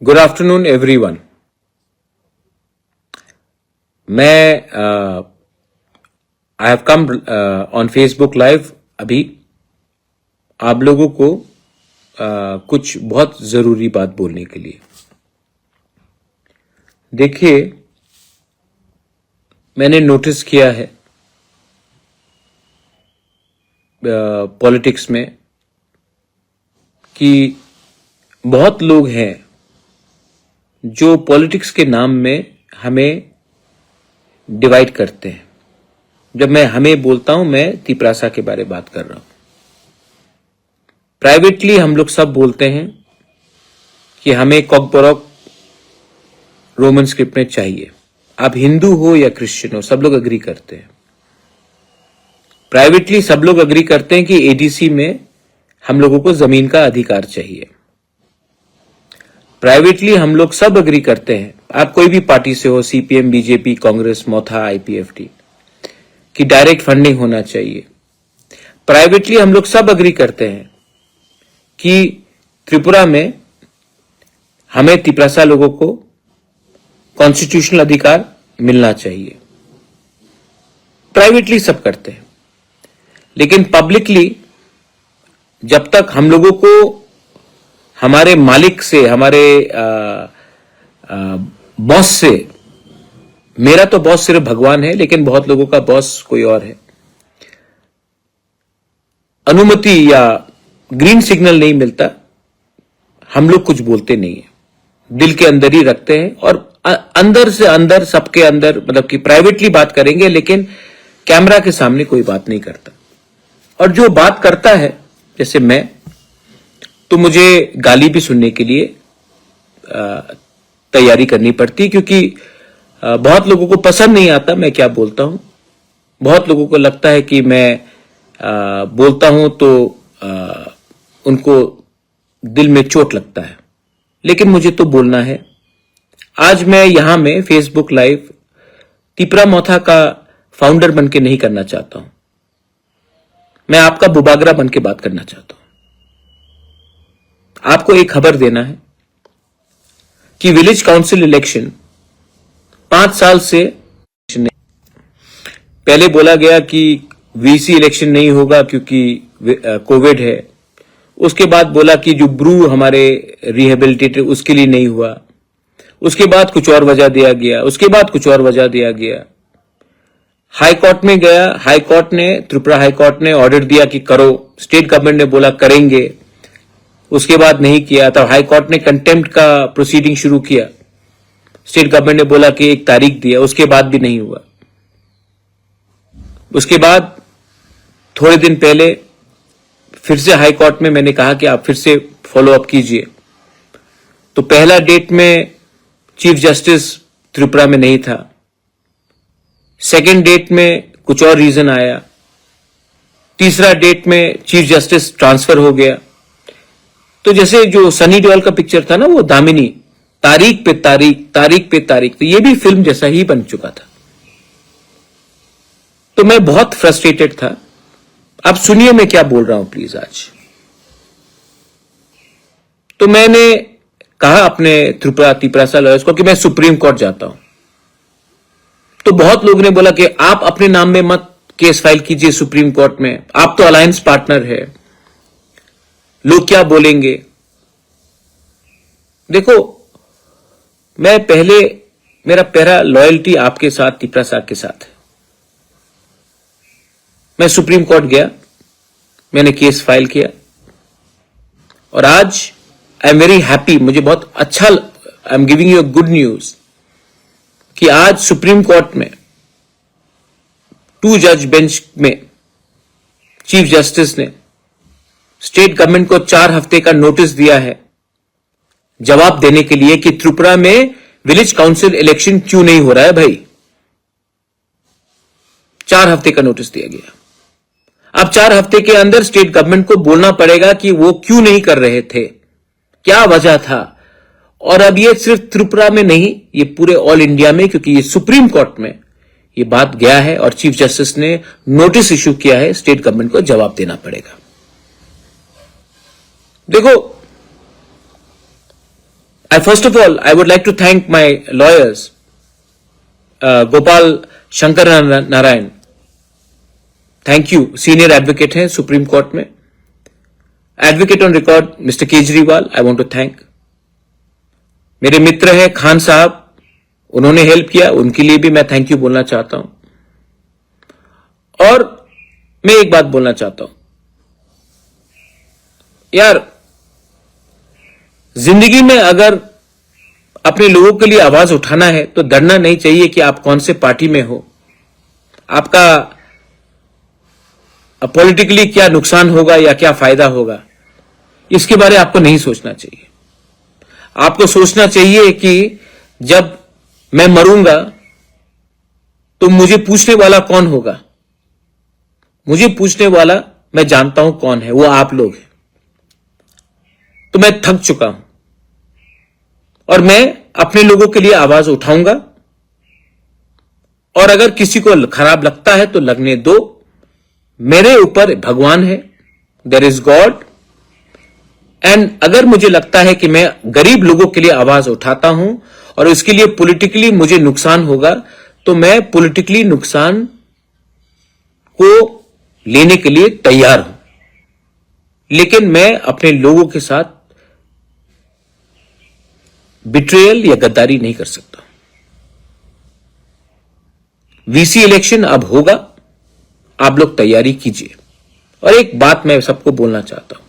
Good afternoon everyone. मैं I have come on Facebook live अभी आप लोगों को कुछ बहुत जरूरी बात बोलने के लिए। देखिए, मैंने नोटिस किया है पॉलिटिक्स में कि बहुत लोग हैं जो पॉलिटिक्स के नाम में हमें डिवाइड करते हैं। जब मैं हमें बोलता हूं, मैं तिपरासा के बारे में बात कर रहा हूं। प्राइवेटली हम लोग सब बोलते हैं कि हमें कॉकबॉरोक रोमन स्क्रिप्ट में चाहिए। आप हिंदू हो या क्रिश्चियन हो, सब लोग अग्री करते हैं। प्राइवेटली सब लोग अग्री करते हैं कि एडीसी में हम लोगों को जमीन का अधिकार चाहिए। प्राइवेटली हम लोग सब अग्री करते हैं, आप कोई भी पार्टी से हो, सीपीएम, बीजेपी, कांग्रेस, मोथा, आईपीएफटी, कि डायरेक्ट फंडिंग होना चाहिए। प्राइवेटली हम लोग सब अग्री करते हैं कि त्रिपुरा में हमें तिपरासा लोगों को कॉन्स्टिट्यूशनल अधिकार मिलना चाहिए। प्राइवेटली सब करते हैं, लेकिन पब्लिकली जब तक हम लोगों को हमारे मालिक से, हमारे बॉस से, मेरा तो बॉस सिर्फ भगवान है, लेकिन बहुत लोगों का बॉस कोई और है, अनुमति या ग्रीन सिग्नल नहीं मिलता, हम लोग कुछ बोलते नहीं है, दिल के अंदर ही रखते हैं। और अंदर से अंदर, सबके अंदर, मतलब कि प्राइवेटली बात करेंगे, लेकिन कैमरा के सामने कोई बात नहीं करता। और जो बात करता है, जैसे मैं, तो मुझे गाली भी सुनने के लिए तैयारी करनी पड़ती, क्योंकि बहुत लोगों को पसंद नहीं आता मैं क्या बोलता हूं। बहुत लोगों को लगता है कि मैं बोलता हूं तो उनको दिल में चोट लगता है, लेकिन मुझे तो बोलना है। आज मैं यहां में फेसबुक लाइव तिपरा मोथा का फाउंडर बन के नहीं करना चाहता हूं। मैं आपका बुबागरा बन के बात करना चाहता हूं। आपको एक खबर देना है कि विलेज काउंसिल इलेक्शन 5 साल से पहले बोला गया कि वीसी इलेक्शन नहीं होगा क्योंकि कोविड है। उसके बाद बोला कि जो ब्रू हमारे रिहेबिलिटेटर उसके लिए नहीं हुआ। उसके बाद कुछ और वजह दिया गया, उसके बाद कुछ और वजह दिया गया। हाई कोर्ट में गया, हाई कोर्ट ने, त्रिपुरा हाई कोर्ट ने ऑर्डर दिया कि करो। स्टेट गवर्नमेंट ने बोला करेंगे, उसके बाद नहीं किया। तब हाई कोर्ट ने कंटेम्प्ट का प्रोसीडिंग शुरू किया। स्टेट गवर्नमेंट ने बोला कि एक तारीख दिया, उसके बाद भी नहीं हुआ। उसके बाद थोड़े दिन पहले फिर से हाई कोर्ट में मैंने कहा कि आप फिर से फॉलो अप कीजिए। तो पहला डेट में चीफ जस्टिस त्रिपुरा में नहीं था। सेकेंड डेट में कुछ और रीजन आया। तीसरा डेट में चीफ जस्टिस ट्रांसफर हो गया। तो जैसे जो सनी देओल का पिक्चर था ना, वो दामिनी, तारीख पे तारीख, तारीख पे तारीख, तो ये भी फिल्म जैसा ही बन चुका था। तो मैं बहुत फ्रस्ट्रेटेड था। अब सुनिए मैं क्या बोल रहा हूं प्लीज आज। तो मैंने कहा अपने तिपरासा लॉयर्स को कि मैं सुप्रीम कोर्ट जाता हूं। तो बहुत लोगों ने बोला कि आप अपने नाम में मत केस फाइल कीजिए सुप्रीम कोर्ट में, आप तो अलायंस पार्टनर है, लोग क्या बोलेंगे। देखो, मैं पहले, मेरा पहला लॉयल्टी आपके साथ, तिपरासा के साथ है। मैं सुप्रीम कोर्ट गया, मैंने केस फाइल किया, और आज आई एम वेरी हैप्पी, मुझे बहुत अच्छा, I am giving you good news कि आज सुप्रीम कोर्ट में 2 जज बेंच में चीफ जस्टिस ने स्टेट गवर्नमेंट को 4 हफ्ते का नोटिस दिया है जवाब देने के लिए कि त्रिपुरा में विलेज काउंसिल इलेक्शन क्यों नहीं हो रहा है भाई। 4 हफ्ते का नोटिस दिया गया। अब 4 हफ्ते के अंदर स्टेट गवर्नमेंट को बोलना पड़ेगा कि वो क्यों नहीं कर रहे थे, क्या वजह था। और अब ये सिर्फ त्रिपुरा में नहीं, ये पूरे ऑल इंडिया में, क्योंकि ये सुप्रीम कोर्ट में ये बात गया है और चीफ जस्टिस ने नोटिस इश्यू किया है, स्टेट गवर्नमेंट को जवाब देना पड़ेगा। देखो, First of all, I would like to thank my lawyers, Gopal Shankar Narayan. Thank you. Senior advocate हैं सुप्रीम कोर्ट में. Advocate on record, Mr. Kejriwal, I want to thank. मेरे मित्र हैं खान साहब, उन्होंने हेल्प किया, उनके लिए भी मैं थैंक यू बोलना चाहता हूं. और मैं एक बात बोलना चाहता हूं यार, जिंदगी में अगर अपने लोगों के लिए आवाज उठाना है तो डरना नहीं चाहिए कि आप कौन से पार्टी में हो, आपका पॉलिटिकली क्या नुकसान होगा या क्या फायदा होगा, इसके बारे में आपको नहीं सोचना चाहिए. आपको सोचना चाहिए कि जब मैं मरूंगा तो मुझे पूछने वाला कौन होगा. मुझे पूछने वाला मैं जानता हूं कौन है, वो आप लोग हैं. तो मैं थक चुका हूं और मैं अपने लोगों के लिए आवाज उठाऊंगा. और अगर किसी को खराब लगता है तो लगने दो. मेरे ऊपर भगवान है, देयर इज गॉड. एंड अगर मुझे लगता है कि मैं गरीब लोगों के लिए आवाज उठाता हूं और इसके लिए पॉलिटिकली मुझे नुकसान होगा, तो मैं पॉलिटिकली नुकसान को लेने के लिए तैयार हूं. लेकिन मैं अपने लोगों के साथ बिट्रेयल या गद्दारी नहीं कर सकता. वीसी इलेक्शन अब होगा, आप लोग तैयारी कीजिए. और एक बात मैं सबको बोलना चाहता हूं,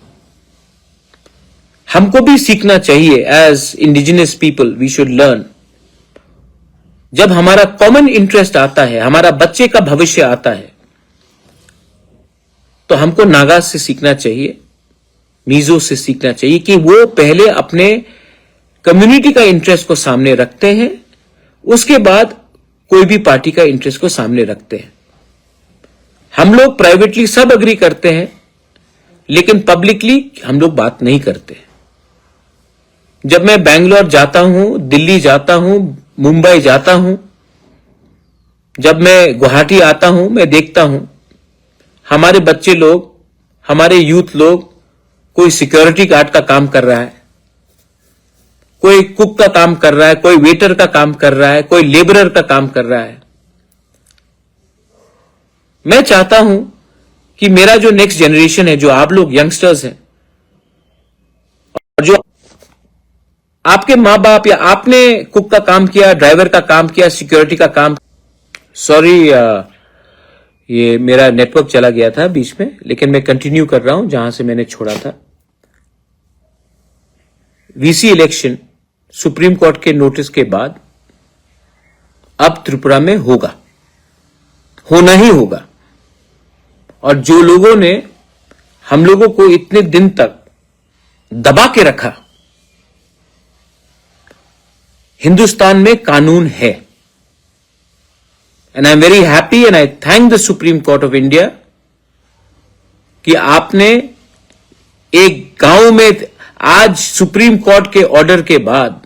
हमको भी सीखना चाहिए. As indigenous people we should learn. जब हमारा कॉमन इंटरेस्ट आता है, हमारा बच्चे का भविष्य आता है, तो हमको नागा से सीखना चाहिए, मीजो से सीखना चाहिए कि वो पहले अपने कम्युनिटी का इंटरेस्ट को सामने रखते हैं, उसके बाद कोई भी पार्टी का इंटरेस्ट को सामने रखते हैं. हम लोग प्राइवेटली सब अग्री करते हैं, लेकिन पब्लिकली हम लोग बात नहीं करते. जब मैं बैंगलोर जाता हूं, दिल्ली जाता हूं, मुंबई जाता हूं, जब मैं गुवाहाटी आता हूं, मैं देखता हूं हमारे बच्चे लोग, हमारे यूथ लोग, कोई सिक्योरिटी गार्ड का काम कर रहा है, कोई कुक का काम कर रहा है, कोई वेटर का काम कर रहा है, कोई लेबरर का काम कर रहा है. मैं चाहता हूं कि मेरा जो नेक्स्ट जनरेशन है, जो आप लोग यंगस्टर्स हैं, और जो आपके मां बाप या आपने कुक का काम किया, ड्राइवर का काम किया, सिक्योरिटी का काम, सॉरी ये मेरा नेटवर्क चला गया था बीच में, लेकिन मैं कंटिन्यू कर रहा हूं जहां से मैंने छोड़ा था. वीसी इलेक्शन सुप्रीम कोर्ट के नोटिस के बाद अब त्रिपुरा में होगा, होना ही होगा. और जो लोगों ने हम लोगों को इतने दिन तक दबा के रखा, हिंदुस्तान में कानून है. And I am very happy and I thank the supreme court of India कि आपने एक गांव में, आज सुप्रीम कोर्ट के ऑर्डर के बाद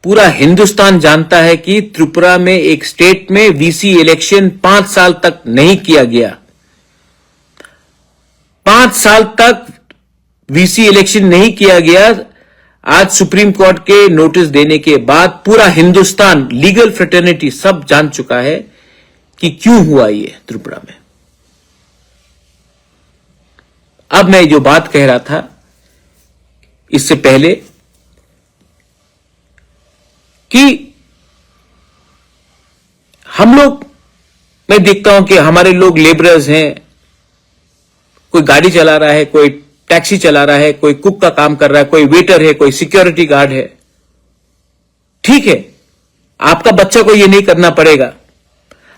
पूरा हिंदुस्तान जानता है कि त्रिपुरा में एक स्टेट में वीसी इलेक्शन 5 साल तक नहीं किया गया. 5 साल तक वीसी इलेक्शन नहीं किया गया. आज सुप्रीम कोर्ट के नोटिस देने के बाद पूरा हिंदुस्तान, लीगल फ्रेटर्निटी सब जान चुका है कि क्यों हुआ ये त्रिपुरा में. अब मैं जो बात कह रहा था इससे पहले कि हम लोग, मैं देखता हूं कि हमारे लोग लेबरर्स हैं, कोई गाड़ी चला रहा है, कोई टैक्सी चला रहा है, कोई कुक का काम कर रहा है, कोई वेटर है, कोई सिक्योरिटी गार्ड है. ठीक है, आपका बच्चा को यह नहीं करना पड़ेगा.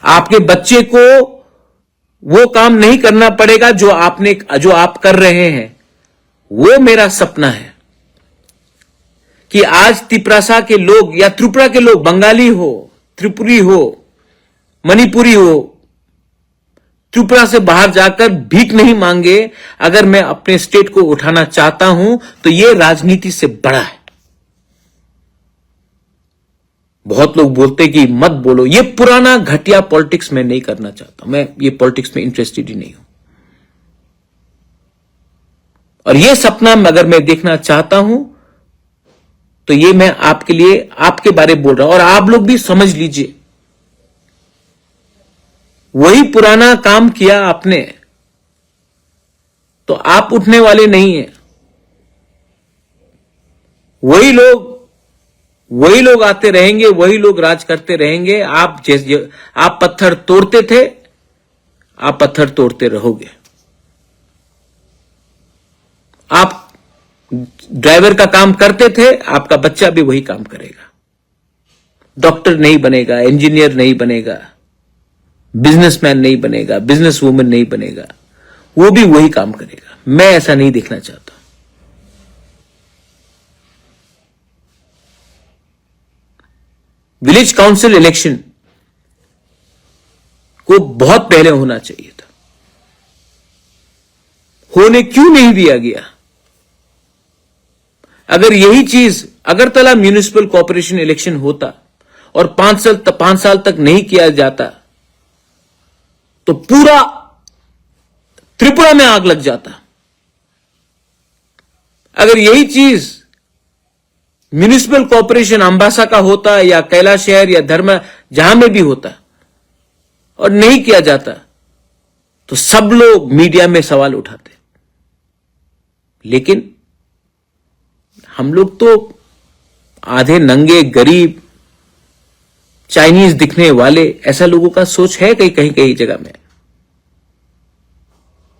आपके बच्चे को वो काम नहीं करना पड़ेगा जो आप कर रहे हैं. वो मेरा सपना है कि आज त्रिपुरा के लोग या त्रिपुरा के लोग, बंगाली हो, त्रिपुरी हो, मणिपुरी हो, त्रिपुरा से बाहर जाकर भीख नहीं मांगे. अगर मैं अपने स्टेट को उठाना चाहता हूं तो यह राजनीति से बड़ा है. बहुत लोग बोलते कि मत बोलो, ये पुराना घटिया पॉलिटिक्स मैं नहीं करना चाहता. मैं ये पॉलिटिक्स में इंटरेस्टेड ही नहीं हूं. और ये सपना अगर मैं देखना चाहता हूं तो ये मैं आपके लिए, आपके बारे में बोल रहा हूं, और आप लोग भी समझ लीजिए, वही पुराना काम किया आपने तो आप उठने वाले नहीं हैं। वही लोग आते रहेंगे, वही लोग राज करते रहेंगे। आप पत्थर तोड़ते थे, आप पत्थर तोड़ते रहोगे। आप ड्राइवर का काम करते थे, आपका बच्चा भी वही काम करेगा। डॉक्टर नहीं बनेगा, इंजीनियर नहीं बनेगा, बिजनेसमैन नहीं बनेगा, बिजनेस वूमन नहीं बनेगा, वो भी वही काम करेगा। मैं ऐसा नहीं देखना चाहता। विलेज काउंसिल इलेक्शन को बहुत पहले होना चाहिए था, होने क्यों नहीं दिया गया? अगर यही चीज अगरतला म्यूनिसिपल कॉर्पोरेशन इलेक्शन होता और 5 साल तक नहीं किया जाता तो पूरा त्रिपुरा में आग लग जाता। अगर यही चीज म्यूनिसिपल कॉर्पोरेशन अंबासा का होता या कैलाश शहर या धर्म जहां में भी होता और नहीं किया जाता तो सब लोग मीडिया में सवाल उठाते। लेकिन हम लोग तो आधे नंगे, गरीब, चाइनीज दिखने वाले, ऐसा लोगों का सोच है कहीं जगह में।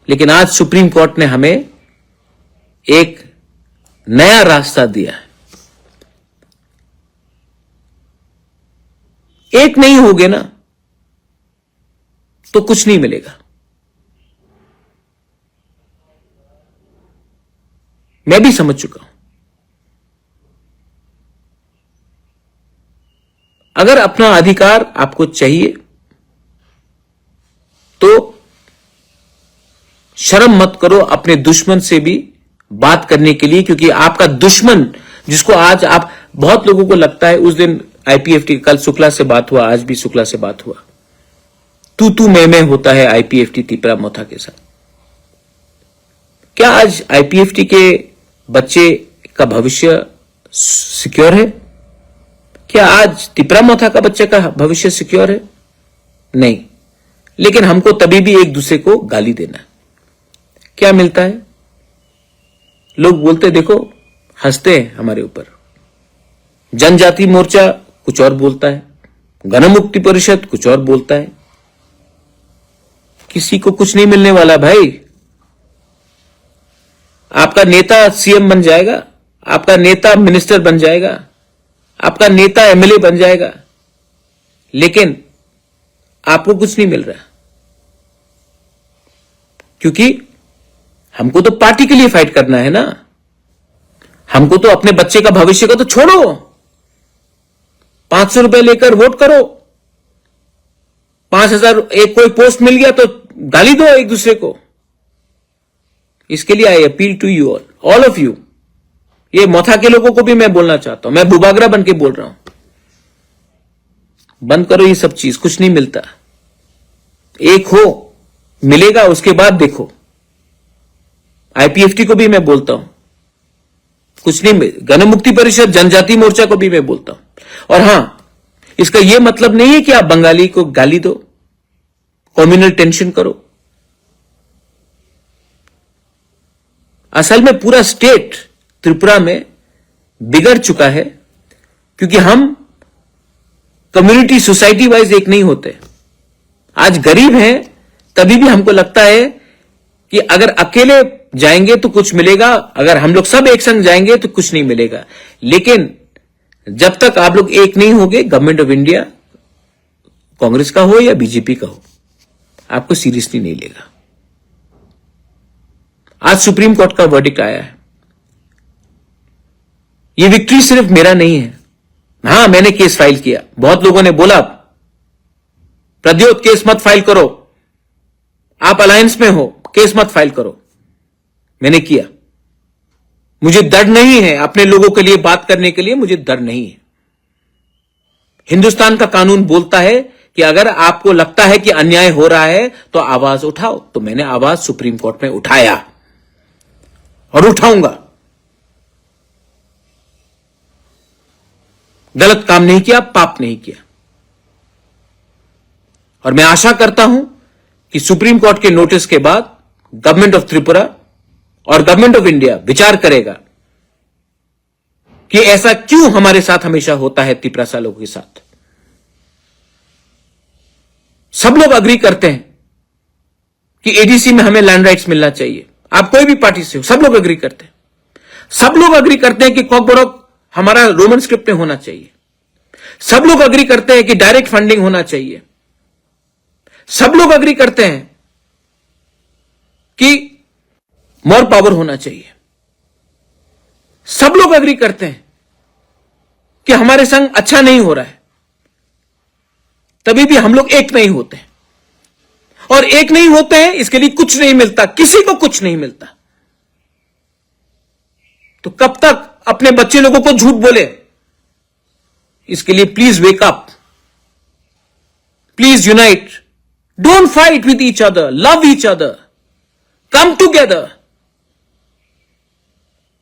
लेकिन आज सुप्रीम कोर्ट ने हमें एक नया रास्ता दिया है। एक नहीं होगे ना तो कुछ नहीं मिलेगा। मैं भी समझ चुका हूं। अगर अपना अधिकार आपको चाहिए तो शर्म मत करो अपने दुश्मन से भी बात करने के लिए, क्योंकि आपका दुश्मन जिसको आज आप, बहुत लोगों को लगता है, उस दिन आईपीएफटी, कल शुक्ला से बात हुआ, आज भी शुक्ला से बात हुआ, तू मैं होता है आईपीएफटी तिपरा मोथा के साथ। क्या आज आईपीएफटी के बच्चे का भविष्य सिक्योर है? क्या आज तिपरा मोथा का बच्चे का भविष्य सिक्योर है? नहीं। लेकिन हमको तभी भी एक दूसरे को गाली देना, क्या मिलता है? लोग बोलते, देखो, हंसते हैं हमारे ऊपर। जनजाति मोर्चा कुछ और बोलता है, गणमुक्ति परिषद कुछ और बोलता है। किसी को कुछ नहीं मिलने वाला भाई। आपका नेता सीएम बन जाएगा, आपका नेता मिनिस्टर बन जाएगा, आपका नेता एमएलए बन जाएगा, लेकिन आपको कुछ नहीं मिल रहा, क्योंकि हमको तो पार्टी के लिए फाइट करना है ना। हमको तो अपने बच्चे का भविष्य का तो छोड़ो, 500 रुपए लेकर वोट करो, 5000 एक कोई पोस्ट मिल गया तो गाली दो एक दूसरे को। इसके लिए I appeal to you all of you. ये मोथा के लोगों को भी मैं बोलना चाहता हूं, मैं बुबागरा बन के बोल रहा हूं, बंद करो ये सब चीज, कुछ नहीं मिलता। एक हो, मिलेगा, उसके बाद देखो। आईपीएफटी को भी मैं बोलता हूं, कुछ नहीं, गणमुक्ति परिषद, जनजाति मोर्चा को भी मैं बोलता हूं। और हां, इसका यह मतलब नहीं है कि आप बंगाली को गाली दो, कम्युनल टेंशन करो। असल में पूरा स्टेट त्रिपुरा में बिगड़ चुका है, क्योंकि हम कम्युनिटी, सोसाइटी वाइज एक नहीं होते। आज गरीब हैं तभी भी हमको लगता है कि अगर अकेले जाएंगे तो कुछ मिलेगा, अगर हम लोग सब एक संग जाएंगे तो कुछ नहीं मिलेगा। लेकिन जब तक आप लोग एक नहीं होंगे, गवर्नमेंट ऑफ इंडिया, कांग्रेस का हो या बीजेपी का हो, आपको सीरियसली नहीं लेगा। आज सुप्रीम कोर्ट का वर्डिक्ट आया है। यह विक्ट्री सिर्फ मेरा नहीं है। हां, मैंने केस फाइल किया। बहुत लोगों ने बोला, प्रद्योत केस मत फाइल करो, आप अलायंस में हो, केस मत फाइल करो। मैंने किया। मुझे डर नहीं है अपने लोगों के लिए बात करने के लिए, मुझे डर नहीं है। हिंदुस्तान का कानून बोलता है कि अगर आपको लगता है कि अन्याय हो रहा है तो आवाज उठाओ। तो मैंने आवाज सुप्रीम कोर्ट में उठाया और उठाऊंगा। गलत काम नहीं किया, पाप नहीं किया। और मैं आशा करता हूं कि सुप्रीम कोर्ट के नोटिस के बाद गवर्नमेंट ऑफ त्रिपुरा और गवर्नमेंट ऑफ इंडिया विचार करेगा कि ऐसा क्यों हमारे साथ हमेशा होता है तिपरासा लोगों के साथ। सब लोग अग्री करते हैं कि एडीसी में हमें लैंड राइट्स मिलना चाहिए। आप कोई भी पार्टी से हो, सब लोग अग्री करते हैं। सब लोग अग्री करते हैं कि कॉकबोरॉक हमारा रोमन स्क्रिप्ट में होना चाहिए। सब लोग अग्री करते हैं कि डायरेक्ट फंडिंग होना चाहिए। सब लोग अग्री करते हैं कि मोर पावर होना चाहिए। सब लोग अग्री करते हैं कि हमारे संग अच्छा नहीं हो रहा है, तभी भी हम लोग एक नहीं होते हैं। और एक नहीं होते हैं, इसके लिए कुछ नहीं मिलता, किसी को कुछ नहीं मिलता। तो कब तक अपने बच्चे लोगों को झूठ बोले? इसके लिए please wake up, please unite, don't fight with each other, love each other, come together.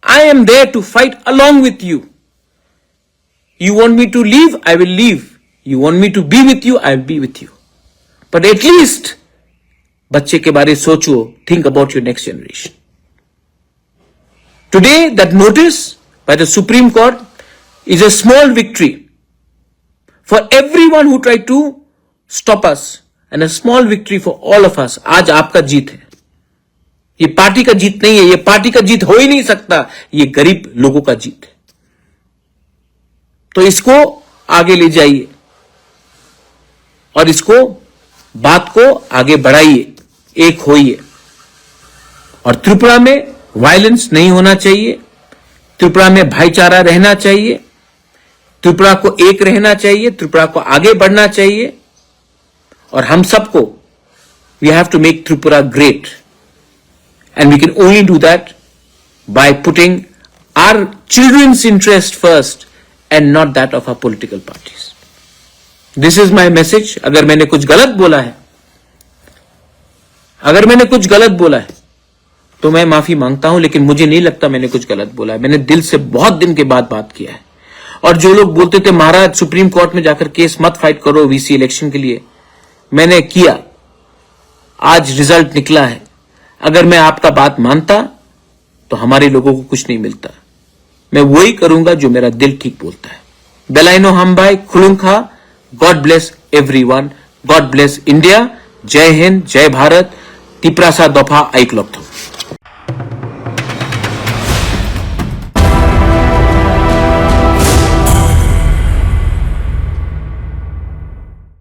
I am there to fight along with you. You want me to leave? I will leave. You want me to be with you? I will be with you. But at least बच्चे के बारे सोचो, think about your next generation. Today, that notice by the Supreme Court is a small victory for everyone who tried to stop us and a small victory for all of us. आज आपका जीत है। ये party का जीत नहीं है, ये party का जीत हो ही नहीं सकता, ये गरीब लोगों का जीत है। तो इसको आगे ले जाइए और इसको बात को आगे बढ़ाइए, एक होइए। और त्रिपुरा में वायलेंस नहीं होना चाहिए, त्रिपुरा में भाईचारा रहना चाहिए, त्रिपुरा को एक रहना चाहिए, त्रिपुरा को आगे बढ़ना चाहिए। और हम सबको we have to make Tripura great. And we can only do that by putting our children's interest first and not that of our political parties. This is my message. अगर मैंने कुछ गलत बोला है, तो मैं माफी मांगता हूं, लेकिन मुझे नहीं लगता मैंने कुछ गलत बोला है। मैंने दिल से बहुत दिन के बाद बात किया है। और जो लोग बोलते थे महाराज सुप्रीम कोर्ट में जाकर केस मत फाइट करो वीसी इलेक्शन के लिए, मैंने किया, आज रिजल्ट निकला है। अगर मैं आपका बात मानता तो हमारे लोगों को कुछ नहीं मिलता। मैं वही करूंगा जो मेरा दिल ठीक बोलता है। बेलाइनो हमबाई खुलुंखा, god bless everyone, god bless India, जय हिंद, जय भारत, तिपरासा दफा आइकलॉक।